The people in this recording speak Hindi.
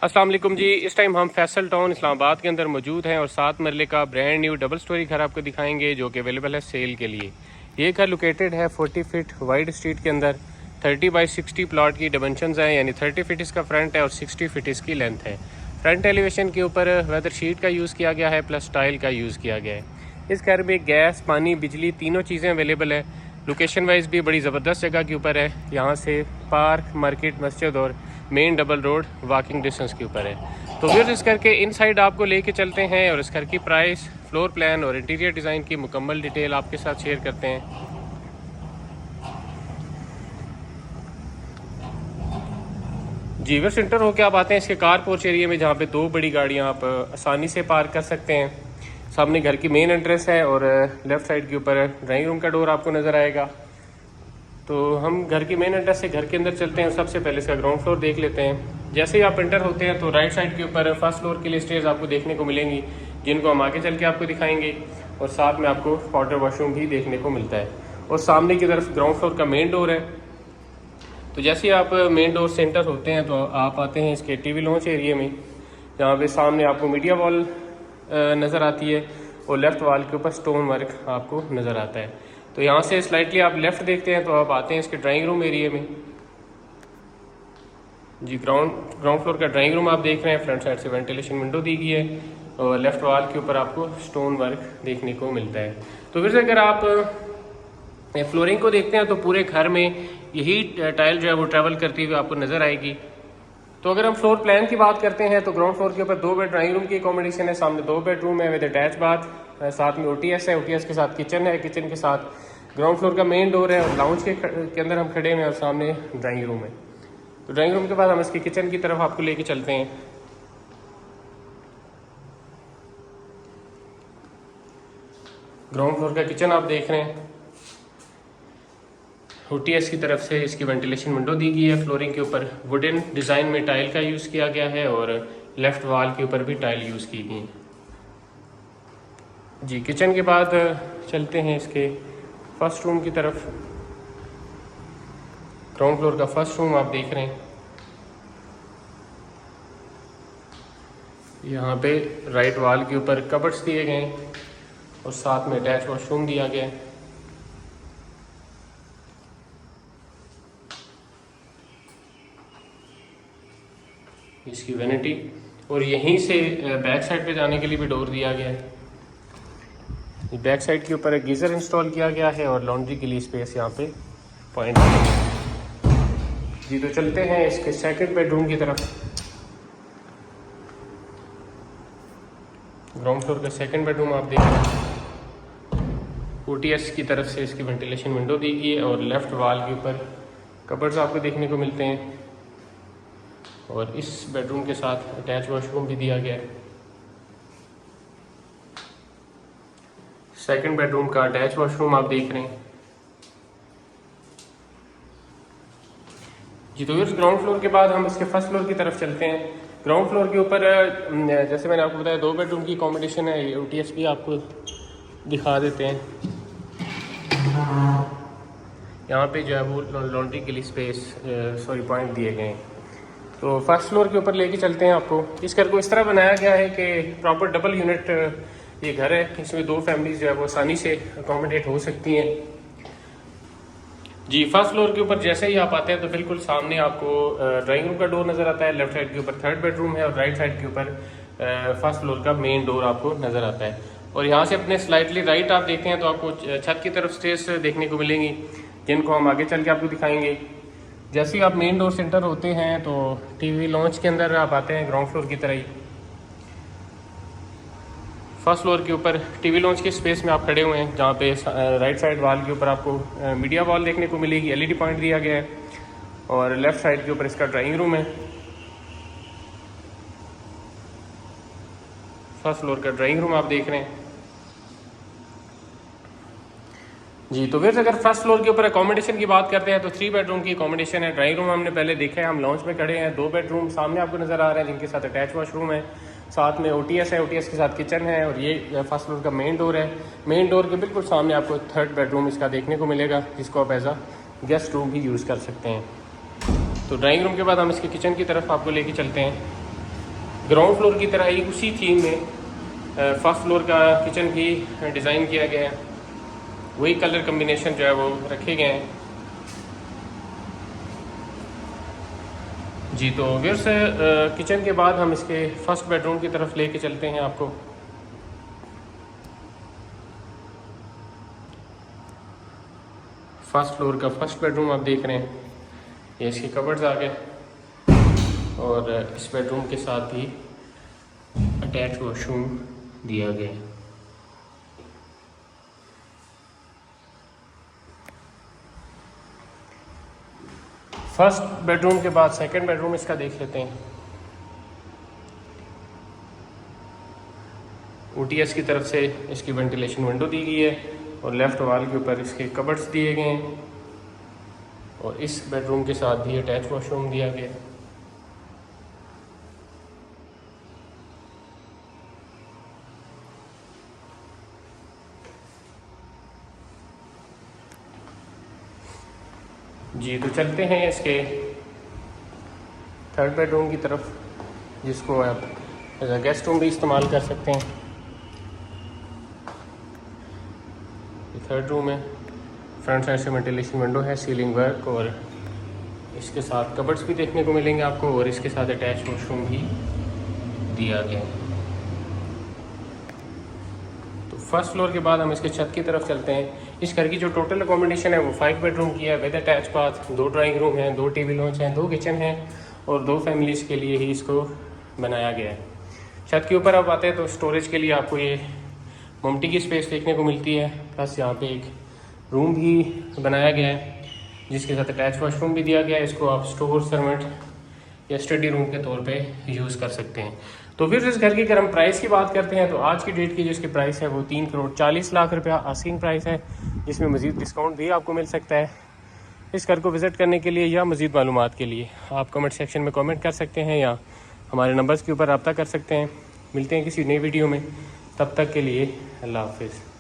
अस्सलाम वालेकुम जी। इस टाइम हम फैसल टाउन इस्लामाबाद के अंदर मौजूद हैं और 7 मरले का ब्रांड न्यू डबल स्टोरी घर आपको दिखाएंगे जो कि अवेलेबल है सेल के लिए। ये घर लोकेटेड है 40 फीट वाइड स्ट्रीट के अंदर। 30 बाई 60 प्लॉट की डिमेंशंस हैं, यानी 30 फीट इसका फ्रंट है और 60 फीट इसकी लेंथ है। फ्रंट एलिवेशन के ऊपर वेदर शीट का यूज़ किया गया है प्लस टाइल का यूज़ किया गया है। इस घर में गैस, पानी, बिजली तीनों चीज़ें अवेलेबल है। लोकेशन वाइज भी बड़ी ज़बरदस्त जगह के ऊपर है। यहाँ से पार्क, मार्केट, मस्जिद और main double road walking distance के ऊपर है। तो फिर इस घर के इनसाइड आपको लेके चलते हैं और इस घर की प्राइस, फ्लोर प्लान और इंटीरियर डिज़ाइन की मुकम्मल डिटेल आपके साथ शेयर करते हैं। जीवर सेंटर होके आप आते हैं इसके कार पोर्च एरिया में, जहाँ पे 2 बड़ी गाड़ियाँ आप आसानी से पार्क कर सकते हैं। सामने घर की मेन एंट्रेंस है और लेफ़्ट साइड के ऊपर ड्राइंग रूम का डोर आपको नज़र आएगा। तो हम घर की मेन एंट्रेंस से घर के अंदर चलते हैं। सबसे पहले इसका ग्राउंड फ्लोर देख लेते हैं। जैसे ही आप एंटर होते हैं तो राइट साइड के ऊपर फर्स्ट फ्लोर के लिए स्टेयर्स आपको देखने को मिलेंगी, जिनको हम आगे चल के आपको दिखाएंगे। और साथ में आपको वाटर वॉशरूम भी देखने को मिलता है। और सामने की तरफ ग्राउंड फ्लोर का मेन डोर है। तो जैसे ही आप मेन डोर से एंटर होते हैं तो आप आते हैं इसके टीवी लॉन्च एरिया में, जहाँ पे सामने आपको मीडिया वॉल नज़र आती है और लेफ़्ट वॉल के ऊपर स्टोन वर्क आपको नज़र आता है। तो यहाँ से स्लाइटली आप लेफ़्ट देखते हैं तो आप आते हैं इसके ड्राइंग रूम एरिया में। जी, ग्राउंड फ्लोर का ड्राइंग रूम आप देख रहे हैं। फ्रंट साइड से वेंटिलेशन विंडो दी गई है और लेफ़्ट वॉल के ऊपर आपको स्टोन वर्क देखने को मिलता है। तो फिर से अगर आप फ्लोरिंग को देखते हैं तो पूरे घर में यही टाइल जो है वो ट्रैवल करती हुई आपको नज़र आएगी। तो अगर हम फ्लोर प्लान की बात करते हैं तो ग्राउंड फ्लोर के ऊपर 2 बेड ड्राइंग रूम की अकोमोडेशन है। सामने 2 बेडरूम है विद अटैच बाथ, साथ में ओटीएस है। ओटीएस के साथ किचन है। किचन के साथ ग्राउंड फ्लोर का मेन डोर है और लाउंज के अंदर हम खड़े हुए हैं और सामने ड्राइंग रूम है। तो ड्राइंग रूम के बाद हम इसकी किचन की तरफ आपको लेके चलते हैं। ग्राउंड फ्लोर का किचन आप देख रहे हैं। ओटीएस की तरफ से इसकी वेंटिलेशन विंडो दी गई है। फ्लोरिंग के ऊपर वुडन डिज़ाइन में टाइल का यूज़ किया गया है और लेफ़्ट वॉल के ऊपर भी टाइल यूज़ की गई है। जी, किचन के बाद चलते हैं इसके फर्स्ट रूम की तरफ। ग्राउंड फ्लोर का फर्स्ट रूम आप देख रहे हैं। यहाँ पे राइट वॉल के ऊपर कबर्ड्स दिए गए हैं और साथ में अटैच वॉशरूम दिया गया है। इसकी वैनिटी और यहीं से बैक साइड पे जाने के लिए भी डोर दिया गया है। बैक साइड के ऊपर एक गीज़र इंस्टॉल किया गया है और लॉन्ड्री के लिए स्पेस यहाँ पे पॉइंट है। जी, तो चलते हैं इसके सेकंड बेडरूम की तरफ। ग्राउंड फ्लोर का सेकंड बेडरूम आप देख रहे हैं। ओटीएस की तरफ से इसकी वेंटिलेशन विंडो दी गई है और लेफ़्ट वॉल के ऊपर कबर्ड्स आपको देखने को मिलते हैं और इस बेडरूम के साथ अटैच वॉशरूम भी दिया गया है। सेकंड बेडरूम का अटैच वॉशरूम आप देख रहे हैं। जी, तो इस ग्राउंड फ्लोर के बाद हम इसके फर्स्ट फ्लोर की तरफ चलते हैं। ग्राउंड फ्लोर के ऊपर जैसे मैंने आपको बताया 2 बेडरूम की अकोमोडेशन है। ओटीएस भी आपको दिखा देते हैं। यहाँ पे जो है वो लॉन्ड्री के लिए पॉइंट दिए गए हैं। तो फर्स्ट फ्लोर के ऊपर लेके चलते हैं आपको। इस घर को इस तरह बनाया गया है कि प्रॉपर डबल यूनिट ये घर है। इसमें 2 फैमिलीज जो है वो आसानी से अकोमोडेट हो सकती हैं। जी, फर्स्ट फ्लोर के ऊपर जैसे ही आप आते हैं तो बिल्कुल सामने आपको ड्राइंग रूम का डोर नज़र आता है। लेफ्ट साइड के ऊपर थर्ड बेडरूम है और राइट साइड के ऊपर फर्स्ट फ्लोर का मेन डोर आपको नज़र आता है। और यहाँ से अपने स्लाइटली राइट आप देखते हैं तो आपको छत की तरफ स्टेयर्स देखने को मिलेंगी, जिनको हम आगे चल के आपको दिखाएंगे। जैसे ही आप मेन डोर से एंटर होते हैं तो टीवी लॉन्च के अंदर आप आते हैं ग्राउंड फ्लोर की तरह ही। फर्स्ट फ्लोर के ऊपर टीवी लॉन्च के स्पेस में आप खड़े हुए हैं, जहाँ पे राइट साइड वॉल के ऊपर आपको मीडिया वॉल देखने को मिलेगी। एलईडी पॉइंट दिया गया है और लेफ्ट साइड के ऊपर इसका ड्राइंग रूम है। फर्स्ट फ्लोर का ड्राइंग रूम आप देख रहे हैं। जी, तो फिर अगर फर्स्ट फ्लोर के ऊपर अकोमोडेशन की बात करते हैं तो 3 बेडरूम की अकोमोडेशन है। ड्राइंग रूम हमने पहले देखा है, हम लॉन्च में खड़े हैं। 2 बेडरूम सामने आपको नज़र आ रहे हैं, जिनके साथ अटैच वॉशरूम है। साथ में ओटीएस है, ओटीएस के साथ किचन है और ये फर्स्ट फ्लोर का मेन डोर है। मेन डोर के बिल्कुल सामने आपको थर्ड बेडरूम इसका देखने को मिलेगा, जिसको आप एज अ गेस्ट रूम भी यूज़ कर सकते हैं। तो ड्राइंग रूम के बाद हम इसके किचन की तरफ आपको लेके चलते हैं। ग्राउंड फ्लोर की तरह ही उसी थीम में फर्स्ट फ्लोर का किचन भी डिज़ाइन किया गया है, वही कलर कम्बिनेशन जो है वो रखे गए हैं जी। तो व्यूअर्स किचन के बाद हम इसके फर्स्ट बेडरूम की तरफ लेके चलते हैं आपको। फर्स्ट फ्लोर का फर्स्ट बेडरूम आप देख रहे हैं, ये इसके कबर्ड्स आ गए और इस बेडरूम के साथ भी अटैच वॉशरूम दिया गया है। फर्स्ट बेडरूम के बाद सेकंड बेडरूम इसका देख लेते हैं। OTS की तरफ से इसकी वेंटिलेशन विंडो दी गई है और लेफ़्ट वॉल के ऊपर इसके कबर्ड्स दिए गए हैं और इस बेडरूम के साथ भी अटैच वॉशरूम दिया गया है। जी तो चलते हैं इसके थर्ड बेडरूम की तरफ, जिसको आप एज अ गेस्ट रूम भी इस्तेमाल कर सकते हैं। ये थर्ड रूम है, फ्रंट साइड से वेंटिलेशन विंडो है, सीलिंग वर्क और इसके साथ कबर्ड्स भी देखने को मिलेंगे आपको और इसके साथ अटैच वॉशरूम भी दिया गया है। तो फर्स्ट फ्लोर के बाद हम इसके छत की तरफ चलते हैं। इस घर की जो टोटल अकोमोडेशन है वो 5 बेडरूम की है, with attach bath, 2 drawing room हैं, 2 टीवी लॉन्च हैं, 2 किचन हैं और 2 फैमिलीज़ के लिए ही इसको बनाया गया है। छत के ऊपर आप आते हैं तो स्टोरेज के लिए आपको ये ममटी की स्पेस देखने को मिलती है, प्लस यहाँ पे एक रूम भी बनाया गया है जिसके साथ अटैच वॉशरूम भी दिया गया है। इसको आप स्टोर, सर्वेंट या स्टडी रूम के तौर पे यूज़ कर सकते हैं। तो फिर इस घर की अगर हम प्राइस की बात करते हैं तो आज की डेट की जो इसकी प्राइस है वो 3,40,00,000 रुपया आस्किंग प्राइस है, जिसमें मज़ीद डिस्काउंट भी आपको मिल सकता है। इस घर को विज़िट करने के लिए या मज़ीद मालूमात के लिए आप कमेंट सेक्शन में कमेंट कर सकते हैं या हमारे नंबर्स के ऊपर रब्ता कर सकते हैं। मिलते हैं किसी नई वीडियो में, तब तक के लिए अल्लाह हाफिज़।